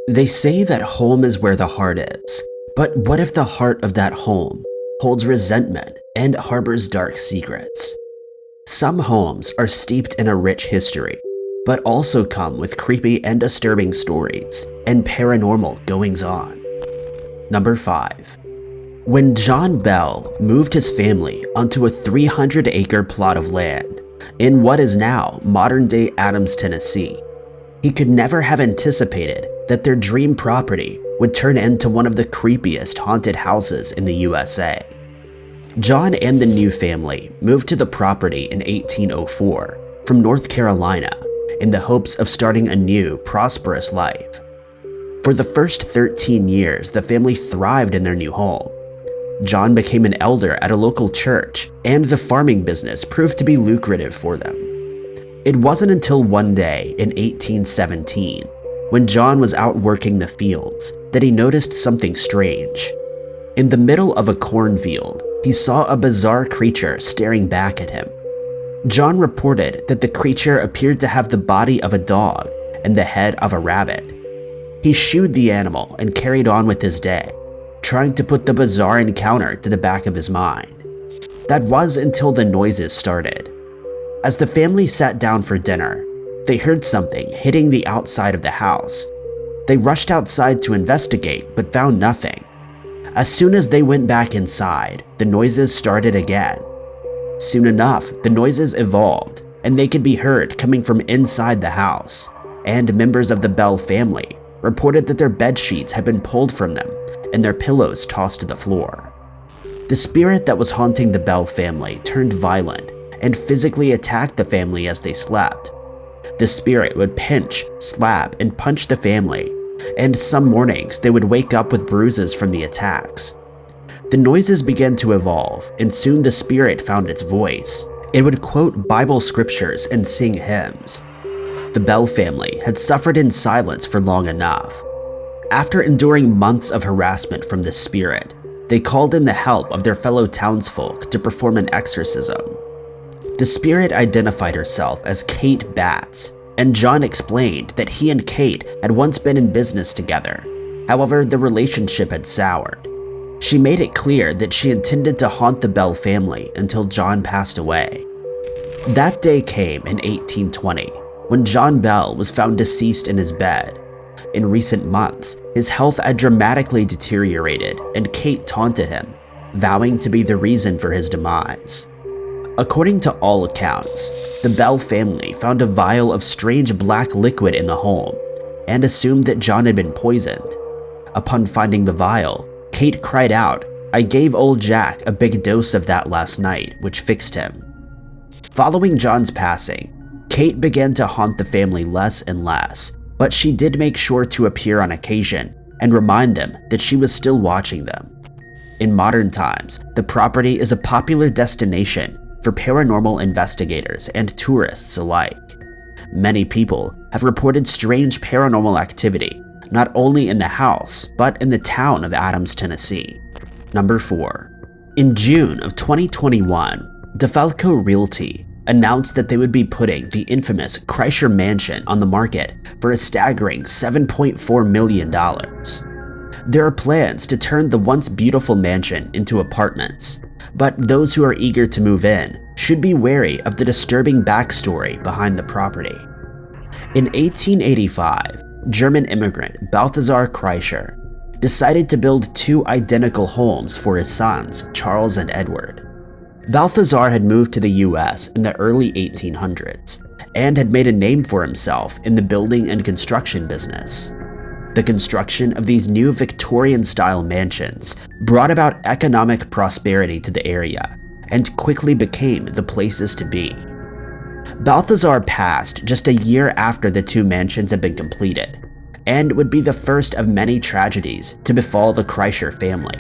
They say that home is where the heart is, but what if the heart of that home holds resentment and harbors dark secrets? Some homes are steeped in a rich history, but also come with creepy and disturbing stories and paranormal goings-on. Number 5. When John Bell moved his family onto a 300-acre plot of land in what is now modern-day Adams, Tennessee, he could never have anticipated that their dream property would turn into one of the creepiest haunted houses in the USA. John and the new family moved to the property in 1804 from North Carolina in the hopes of starting a new, prosperous life. For the first 13 years, the family thrived in their new home. John became an elder at a local church, and the farming business proved to be lucrative for them. It wasn't until one day in 1817, when John was out working the fields, that he noticed something strange. In the middle of a cornfield, he saw a bizarre creature staring back at him. John reported that the creature appeared to have the body of a dog and the head of a rabbit. He shooed the animal and carried on with his day, trying to put the bizarre encounter to the back of his mind. That was until the noises started. As the family sat down for dinner, they heard something hitting the outside of the house. They rushed outside to investigate, but found nothing. As soon as they went back inside, the noises started again. Soon enough, the noises evolved, and they could be heard coming from inside the house, and members of the Bell family reported that their bed sheets had been pulled from them and their pillows tossed to the floor. The spirit that was haunting the Bell family turned violent and physically attacked the family as they slept. The spirit would pinch, slap, and punch the family, and some mornings they would wake up with bruises from the attacks. The noises began to evolve, and soon the spirit found its voice. It would quote Bible scriptures and sing hymns. The Bell family had suffered in silence for long enough. After enduring months of harassment from this spirit, they called in the help of their fellow townsfolk to perform an exorcism. The spirit identified herself as Kate Batts, and John explained that he and Kate had once been in business together. However, the relationship had soured. She made it clear that she intended to haunt the Bell family until John passed away. That day came in 1820, when John Bell was found deceased in his bed. In recent months, his health had dramatically deteriorated, and Kate taunted him, vowing to be the reason for his demise. According to all accounts, the Bell family found a vial of strange black liquid in the home and assumed that John had been poisoned. Upon finding the vial, Kate cried out, "I gave old Jack a big dose of that last night, which fixed him." Following John's passing, Kate began to haunt the family less and less, but she did make sure to appear on occasion and remind them that she was still watching them. In modern times, the property is a popular destination for paranormal investigators and tourists alike. Many people have reported strange paranormal activity, not only in the house, but in the town of Adams, Tennessee. Number 4. In June of 2021, DeFalco Realty announced that they would be putting the infamous Chrysler Mansion on the market for a staggering $7.4 million. There are plans to turn the once beautiful mansion into apartments, but those who are eager to move in should be wary of the disturbing backstory behind the property. In 1885, German immigrant Balthasar Chrysler decided to build two identical homes for his sons, Charles and Edward. Balthasar had moved to the US in the early 1800s and had made a name for himself in the building and construction business. The construction of these new Victorian-style mansions brought about economic prosperity to the area and quickly became the places to be. Balthasar passed just a year after the two mansions had been completed, and would be the first of many tragedies to befall the Chrysler family.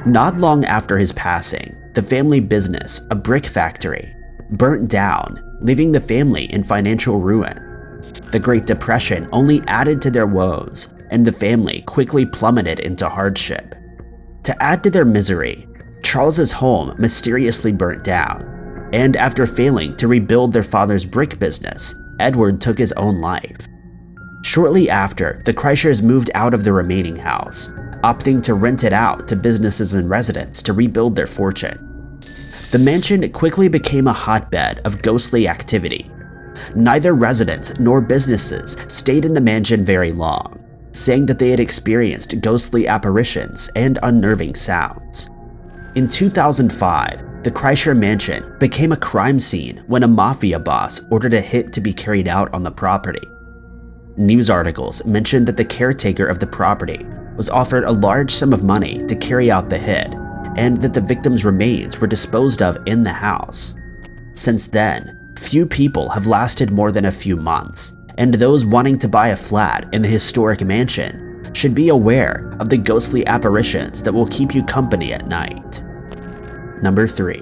Not long after his passing, the family business, a brick factory, burnt down, leaving the family in financial ruin. The Great Depression only added to their woes, and the family quickly plummeted into hardship. To add to their misery, Charles's home mysteriously burnt down, and after failing to rebuild their father's brick business, Edward took his own life. Shortly after, the Chryslers moved out of the remaining house, opting to rent it out to businesses and residents to rebuild their fortune. The mansion quickly became a hotbed of ghostly activity. Neither residents nor businesses stayed in the mansion very long, saying that they had experienced ghostly apparitions and unnerving sounds. In 2005, the Chrysler Mansion became a crime scene when a mafia boss ordered a hit to be carried out on the property. News articles mentioned that the caretaker of the property was offered a large sum of money to carry out the hit, and that the victim's remains were disposed of in the house. Since then, few people have lasted more than a few months, and those wanting to buy a flat in the historic mansion should be aware of the ghostly apparitions that will keep you company at night. Number 3.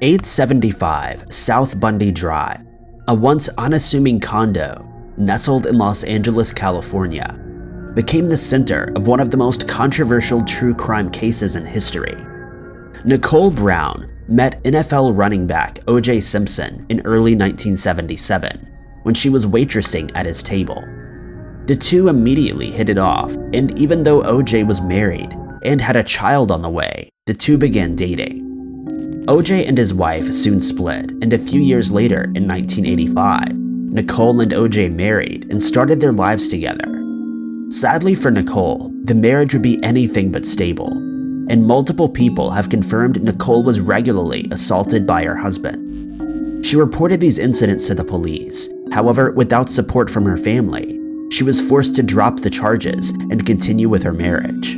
875 South Bundy Drive, a once unassuming condo nestled in Los Angeles, California, became the center of one of the most controversial true crime cases in history. Nicole Brown met NFL running back O.J. Simpson in early 1977 when she was waitressing at his table. The two immediately hit it off, and even though O.J. was married and had a child on the way, the two began dating. O.J. and his wife soon split, and a few years later, in 1985, Nicole and O.J. married and started their lives together. Sadly for Nicole, the marriage would be anything but stable, and multiple people have confirmed Nicole was regularly assaulted by her husband. She reported these incidents to the police. However, without support from her family, she was forced to drop the charges and continue with her marriage.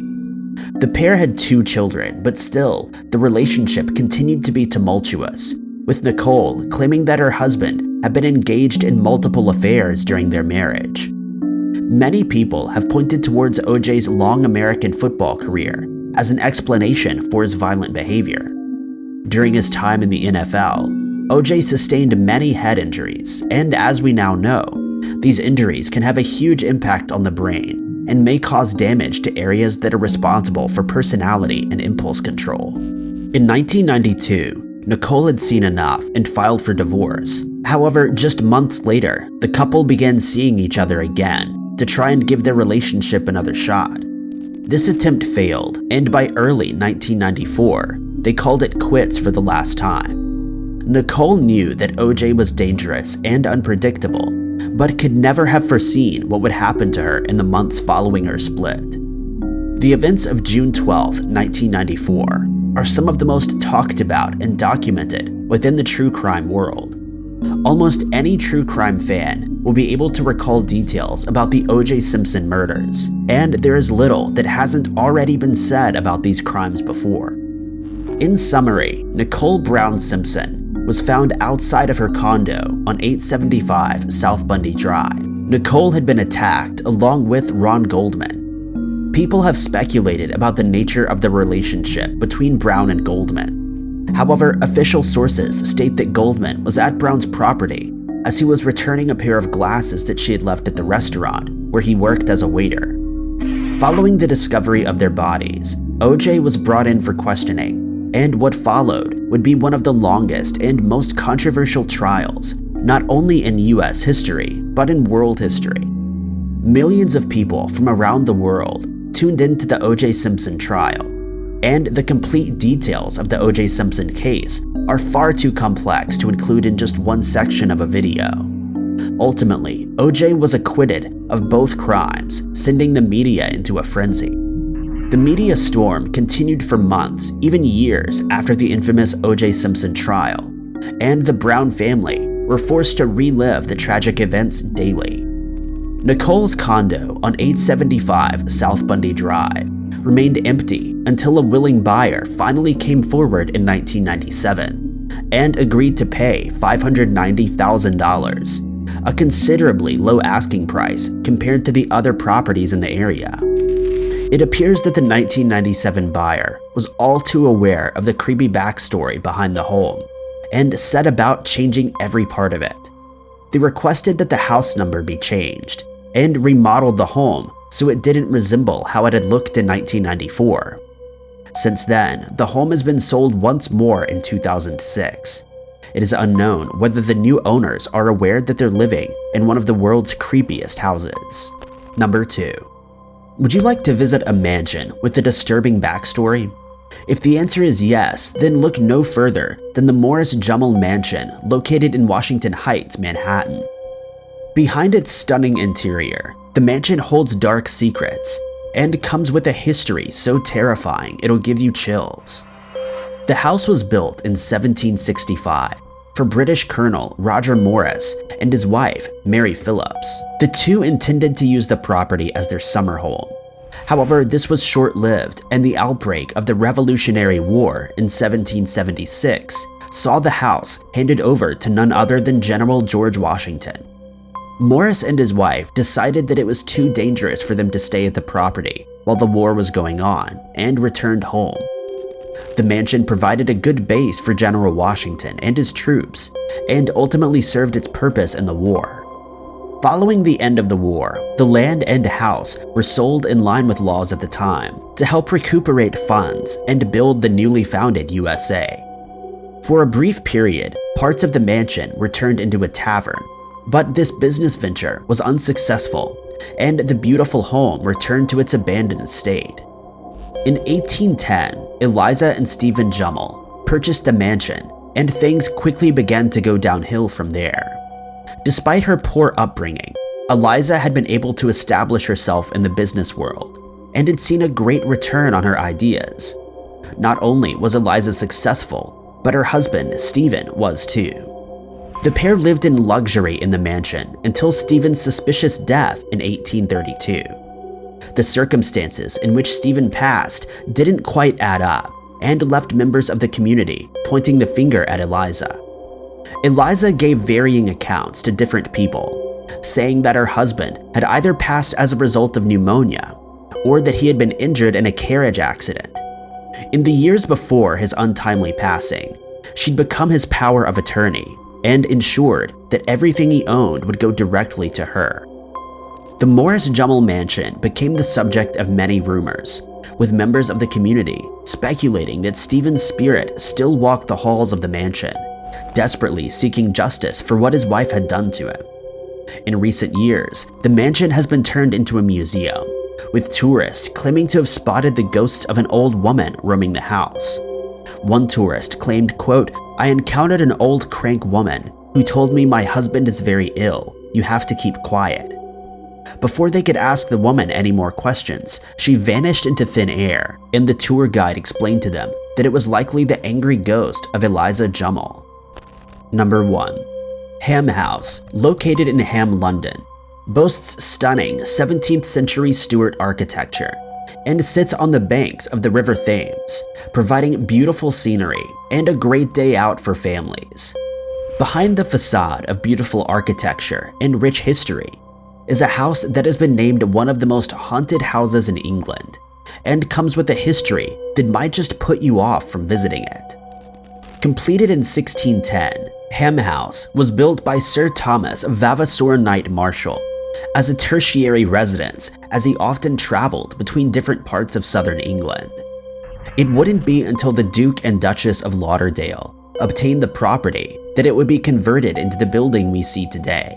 The pair had 2 children, but still, the relationship continued to be tumultuous, with Nicole claiming that her husband had been engaged in multiple affairs during their marriage. Many people have pointed towards O.J.'s long American football career as an explanation for his violent behavior. During his time in the NFL, O.J. sustained many head injuries, and as we now know, these injuries can have a huge impact on the brain and may cause damage to areas that are responsible for personality and impulse control. In 1992, Nicole had seen enough and filed for divorce. However, just months later, the couple began seeing each other again to try and give their relationship another shot. This attempt failed, and by early 1994, they called it quits for the last time. Nicole knew that O.J. was dangerous and unpredictable, but could never have foreseen what would happen to her in the months following her split. The events of June 12, 1994, are some of the most talked about and documented within the true crime world. Almost any true crime fan will be able to recall details about the O.J. Simpson murders, and there is little that hasn't already been said about these crimes before. In summary, Nicole Brown Simpson was found outside of her condo on 875 South Bundy Drive. Nicole had been attacked along with Ron Goldman. People have speculated about the nature of the relationship between Brown and Goldman. However, official sources state that Goldman was at Brown's property as he was returning a pair of glasses that she had left at the restaurant where he worked as a waiter. Following the discovery of their bodies, O.J. was brought in for questioning, and what followed would be one of the longest and most controversial trials, not only in US history, but in world history. Millions of people from around the world tuned into the O.J. Simpson trial, and the complete details of the O.J. Simpson case are far too complex to include in just one section of a video. Ultimately, O.J. was acquitted of both crimes, sending the media into a frenzy. The media storm continued for months, even years after the infamous O.J. Simpson trial, and the Brown family were forced to relive the tragic events daily. Nicole's condo on 875 South Bundy Drive remained empty until a willing buyer finally came forward in 1997 and agreed to pay $590,000, a considerably low asking price compared to the other properties in the area. It appears that the 1997 buyer was all too aware of the creepy backstory behind the home and set about changing every part of it. They requested that the house number be changed and remodeled the home so it didn't resemble how it had looked in 1994. Since then, the home has been sold once more in 2006. it is unknown whether the new owners are aware that they're living in one of the world's creepiest houses. Number 2. Would you like to visit a mansion with a disturbing backstory? If the answer is yes, then look no further than the Jumbling Mansion located in Washington Heights, Manhattan. Behind its stunning interior, the mansion holds dark secrets and comes with a history so terrifying it'll give you chills. The house was built in 1765 for British Colonel Roger Morris and his wife, Mary Phillips. The two intended to use the property as their summer home. However, this was short-lived, and the outbreak of the Revolutionary War in 1776 saw the house handed over to none other than General George Washington. Morris and his wife decided that it was too dangerous for them to stay at the property while the war was going on and returned home. The mansion provided a good base for General Washington and his troops, and ultimately served its purpose in the war. Following the end of the war, the land and house were sold in line with laws at the time to help recuperate funds and build the newly founded USA. For a brief period, parts of the mansion were turned into a tavern, but this business venture was unsuccessful, and the beautiful home returned to its abandoned state. In 1810, Eliza and Stephen Jumbling purchased the mansion, and things quickly began to go downhill from there. Despite her poor upbringing, Eliza had been able to establish herself in the business world and had seen a great return on her ideas. Not only was Eliza successful, but her husband, Stephen, was too. The pair lived in luxury in the mansion until Stephen's suspicious death in 1832. The circumstances in which Stephen passed didn't quite add up and left members of the community pointing the finger at Eliza. Eliza gave varying accounts to different people, saying that her husband had either passed as a result of pneumonia or that he had been injured in a carriage accident. In the years before his untimely passing, she'd become his power of attorney and ensured that everything he owned would go directly to her. The Jumbling Mansion became the subject of many rumors, with members of the community speculating that Stephen's spirit still walked the halls of the mansion, desperately seeking justice for what his wife had done to him. In recent years, the mansion has been turned into a museum, with tourists claiming to have spotted the ghost of an old woman roaming the house. One tourist claimed, quote, "I encountered an old crank woman who told me my husband is very ill, you have to keep quiet." Before they could ask the woman any more questions, she vanished into thin air, and the tour guide explained to them that it was likely the angry ghost of Eliza Jumbling. Number 1. Ham House, located in Ham, London, boasts stunning 17th century Stuart architecture and sits on the banks of the River Thames, providing beautiful scenery and a great day out for families. Behind the facade of beautiful architecture and rich history is a house that has been named one of the most haunted houses in England and comes with a history that might just put you off from visiting it. Completed in 1610, Ham House was built by Sir Thomas Vavasor Knight Marshall as a tertiary residence, as he often traveled between different parts of southern England. It wouldn't be until the Duke and Duchess of Lauderdale obtained the property that it would be converted into the building we see today.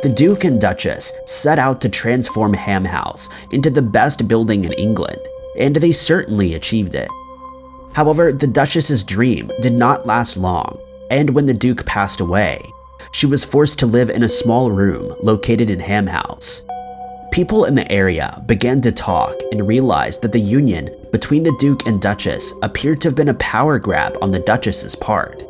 The Duke and Duchess set out to transform Ham House into the best building in England, and they certainly achieved it. However, the Duchess's dream did not last long, and when the Duke passed away, she was forced to live in a small room located in Ham House. People in the area began to talk and realized that the union between the Duke and Duchess appeared to have been a power grab on the Duchess's part.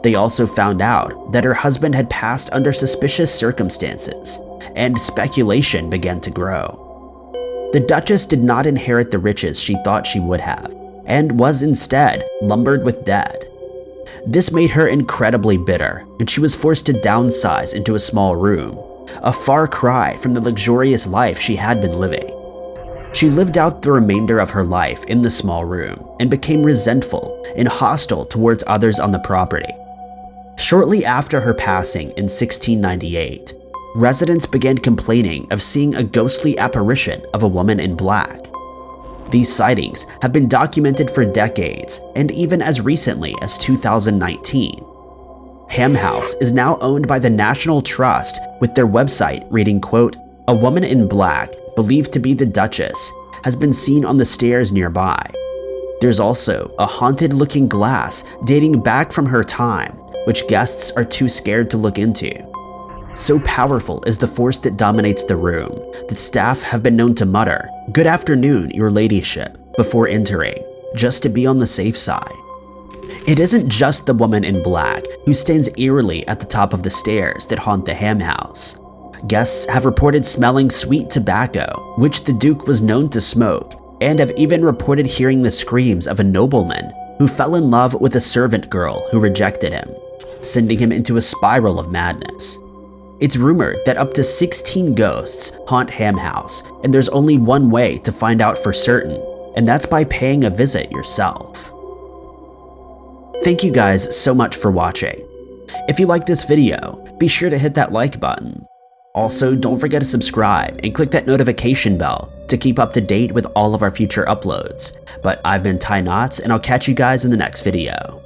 They also found out that her husband had passed under suspicious circumstances, and speculation began to grow. The Duchess did not inherit the riches she thought she would have, and was instead lumbered with debt. This made her incredibly bitter, and she was forced to downsize into a small room, a far cry from the luxurious life she had been living. She lived out the remainder of her life in the small room and became resentful and hostile towards others on the property. Shortly after her passing in 1698, residents began complaining of seeing a ghostly apparition of a woman in black. These sightings have been documented for decades, and even as recently as 2019. Ham House is now owned by the National Trust, with their website reading, quote, "A woman in black, believed to be the Duchess, has been seen on the stairs nearby." There's also a haunted-looking glass dating back from her time, which guests are too scared to look into. So powerful is the force that dominates the room that staff have been known to mutter, "Good afternoon, your ladyship," before entering, just to be on the safe side. It isn't just the woman in black who stands eerily at the top of the stairs that haunt the Ham House. Guests have reported smelling sweet tobacco, which the Duke was known to smoke, and have even reported hearing the screams of a nobleman who fell in love with a servant girl who rejected him, sending him into a spiral of madness. It's rumored that up to 16 ghosts haunt Ham House, and there's only one way to find out for certain, and that's by paying a visit yourself. Thank you guys so much for watching. If you like this video, be sure to hit that like button. Also, don't forget to subscribe and click that notification bell to keep up to date with all of our future uploads. But I've been Ty Knotts, and I'll catch you guys in the next video.